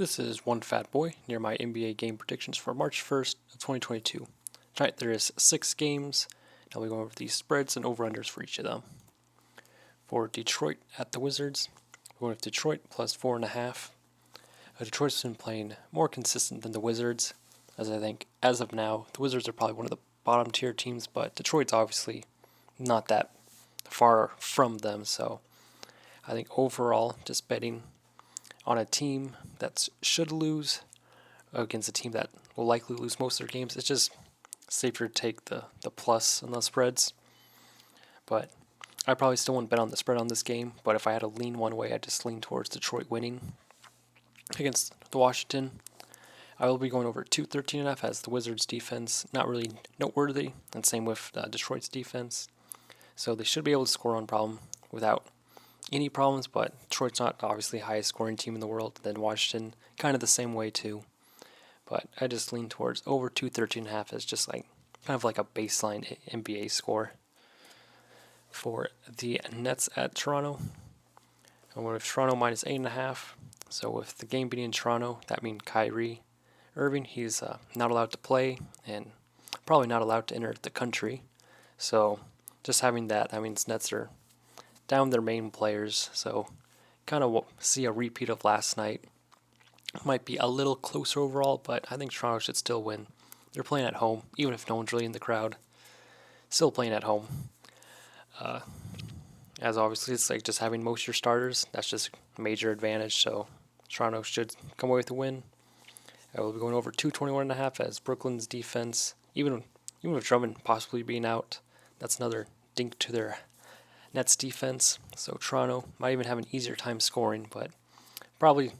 This is One Fat Boy near my NBA game predictions for March 1st of 2022. Tonight there is 6 games, and I'll be going over the spreads and over-unders for each of them. For Detroit at the Wizards, we're going with Detroit plus 4.5. Detroit's been playing more consistent than the Wizards, as I think as of now, the Wizards are probably one of the bottom tier teams, but Detroit's obviously not that far from them, so I think overall, just betting on a team that should lose against a team that will likely lose most of their games, it's just safer to take the plus on the spreads. But I probably still wouldn't bet on the spread on this game, but if I had to lean one way, I'd just lean towards Detroit winning against the Washington. I will be going over 213.5 as the Wizards' defense not really noteworthy, and same with Detroit's defense. So they should be able to score on problem without any problems, but Detroit's not obviously the highest scoring team in the world. Then Washington, kind of the same way too. But I just lean towards over 213.5 as just like kind of like a baseline NBA score. For the Nets at Toronto, I'm going with Toronto minus 8.5. So with the game being in Toronto, that means Kyrie Irving, he's not allowed to play and probably not allowed to enter the country. So just having that means Nets are down their main players, so kind of see a repeat of last night. Might be a little closer overall, but I think Toronto should still win. They're playing at home, even if no one's really in the crowd. Still playing at home. As obviously it's like just having most of your starters. That's just a major advantage, so Toronto should come away with the win. I will be going over 221.5 as Brooklyn's defense, even with Drummond possibly being out, that's another dink to their Nets defense, so Toronto might even have an easier time scoring, but probably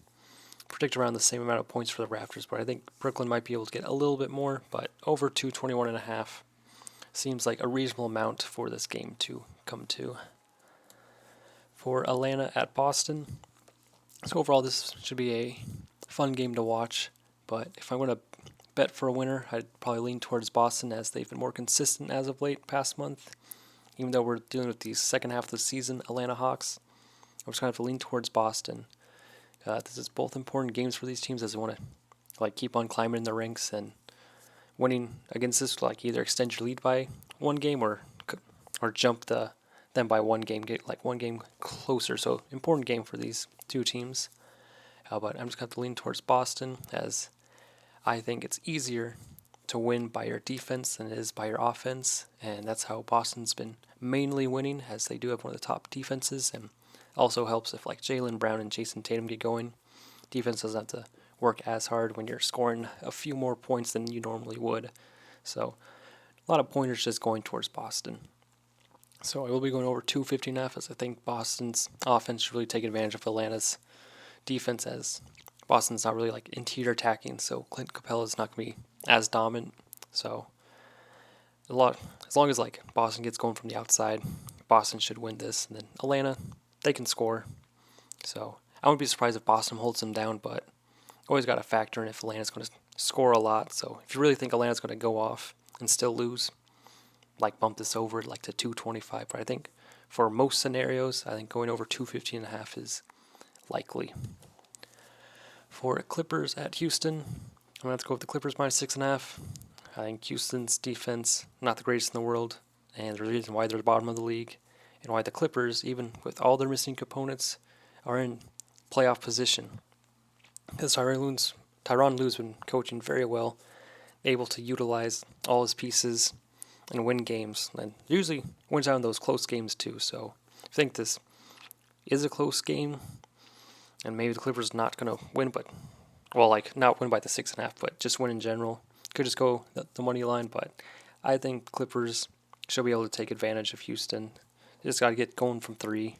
predict around the same amount of points for the Raptors, but I think Brooklyn might be able to get a little bit more, but over 221.5 seems like a reasonable amount for this game to come to. For Atlanta at Boston, so overall this should be a fun game to watch, but if I'm going to bet for a winner, I'd probably lean towards Boston as they've been more consistent as of late past month. Even though we're dealing with the second half of the season, Atlanta Hawks, I'm just going to have to lean towards Boston. This is both important games for these teams as they want to keep on climbing in the ranks, and winning against this either extend your lead by one game or jump them by one game, get one game closer. So important game for these two teams. But I'm just going to have to lean towards Boston as I think it's easier to win by your defense than it is by your offense, and that's how Boston's been mainly winning, as they do have one of the top defenses, and also helps if Jaylen Brown and Jason Tatum get going. Defense doesn't have to work as hard when you're scoring a few more points than you normally would. So a lot of pointers just going towards Boston. So I will be going over 215.5 as I think Boston's offense should really take advantage of Atlanta's defense, as Boston's not really interior attacking, so Clint Capella's not going to be as dominant. So as long as Boston gets going from the outside, Boston should win this, and then Atlanta, they can score. So I wouldn't be surprised if Boston holds them down, but always got to factor in if Atlanta's going to score a lot. So if you really think Atlanta's going to go off and still lose, bump this over to 225. But I think for most scenarios, I think going over 215.5 is likely. For Clippers at Houston, I'm going to have to go with the Clippers minus 6.5. I think Houston's defense, not the greatest in the world, and the reason why they're the bottom of the league, and why the Clippers, even with all their missing components, are in playoff position. Because Tyronn Lue's been coaching very well, able to utilize all his pieces and win games, and usually wins out in those close games too. So I think this is a close game, and maybe the Clippers not going to win, but not win by the 6.5, but just win in general. Could just go the money line, but I think Clippers should be able to take advantage of Houston. They just got to get going from 3,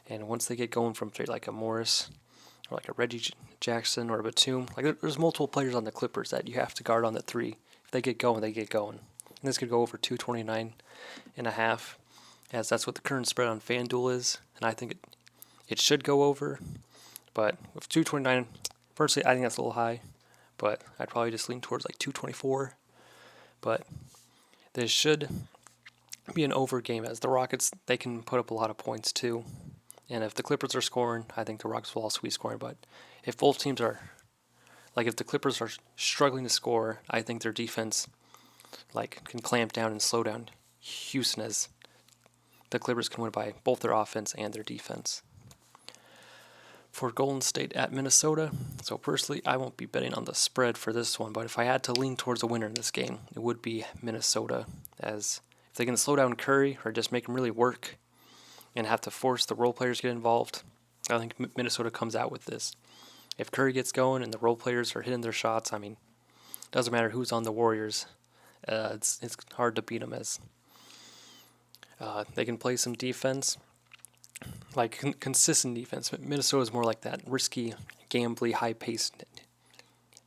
and once they get going from 3, like a Morris or a Reggie Jackson or a Batum, there's multiple players on the Clippers that you have to guard on the 3. If they get going, they get going. And this could go over 229.5, as that's what the current spread on FanDuel is, and I think it should go over. But with 229, personally, I think that's a little high, but I'd probably just lean towards 224. But this should be an over game, as the Rockets, they can put up a lot of points too. And if the Clippers are scoring, I think the Rockets will also be scoring. But if both teams are Like if the Clippers are struggling to score, I think their defense like can clamp down and slow down Houston, as the Clippers can win by both their offense and their defense. For Golden State at Minnesota, so personally, I won't be betting on the spread for this one, but if I had to lean towards a winner in this game, it would be Minnesota, as if they can slow down Curry or just make him really work and have to force the role players to get involved, I think Minnesota comes out with this. If Curry gets going and the role players are hitting their shots, I mean, it doesn't matter who's on the Warriors. It's hard to beat them, as they can play some defense, like consistent defense. Minnesota is more like that risky, gambly, high-paced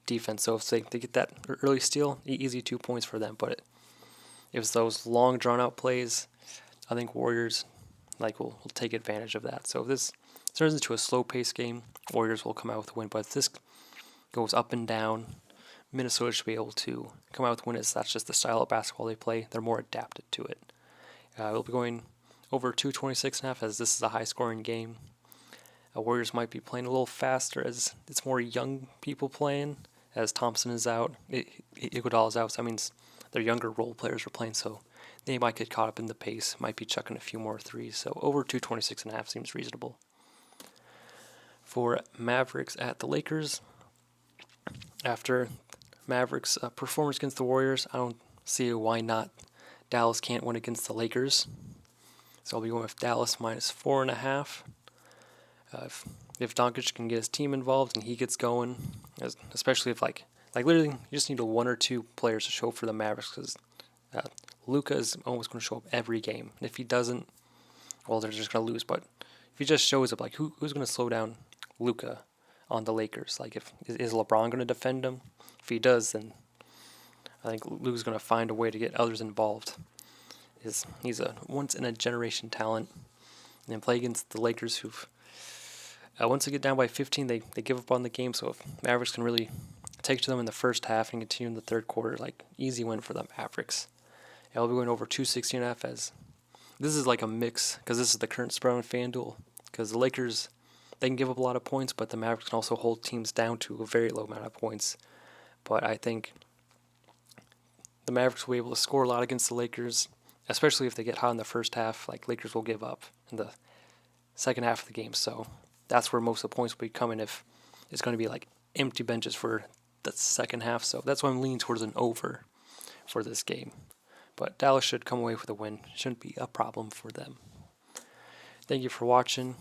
defense. So if they get that early steal, easy 2 points for them. But if it's those long, drawn-out plays, I think Warriors will take advantage of that. So if this turns into a slow-paced game, Warriors will come out with a win. But if this goes up and down, Minnesota should be able to come out with a win, as that's just the style of basketball they play. They're more adapted to it. We'll be going over 226.5, as this is a high-scoring game. Warriors might be playing a little faster, as it's more young people playing, as Thompson is out, Iguodala is out, so that means their younger role players are playing, so they might get caught up in the pace, might be chucking a few more threes, so over 226.5 seems reasonable. For Mavericks at the Lakers, after Mavericks' performance against the Warriors, I don't see why not Dallas can't win against the Lakers. So I'll be going with Dallas minus 4.5. If Doncic can get his team involved and he gets going, especially if literally you just need one or two players to show up for the Mavericks, because Luka is almost going to show up every game. And if he doesn't, well, they're just going to lose. But if he just shows up, who's going to slow down Luka on the Lakers? Is LeBron going to defend him? If he does, then I think Luka's going to find a way to get others involved. He's a once-in-a-generation talent. And then play against the Lakers, who've once they get down by 15, they give up on the game. So if Mavericks can really take to them in the first half and continue in the third quarter, easy win for the Mavericks. And I'll be going over 216.5, as this is like a mix, because this is the current spread on FanDuel. Because the Lakers, they can give up a lot of points, but the Mavericks can also hold teams down to a very low amount of points. But I think the Mavericks will be able to score a lot against the Lakers, especially if they get hot in the first half. Lakers will give up in the second half of the game. So that's where most of the points will be coming, if it's going to be empty benches for the second half. So that's why I'm leaning towards an over for this game. But Dallas should come away with a win. Shouldn't be a problem for them. Thank you for watching.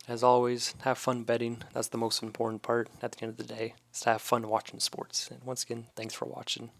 As always, have fun betting. That's the most important part at the end of the day, is to have fun watching sports. And once again, thanks for watching.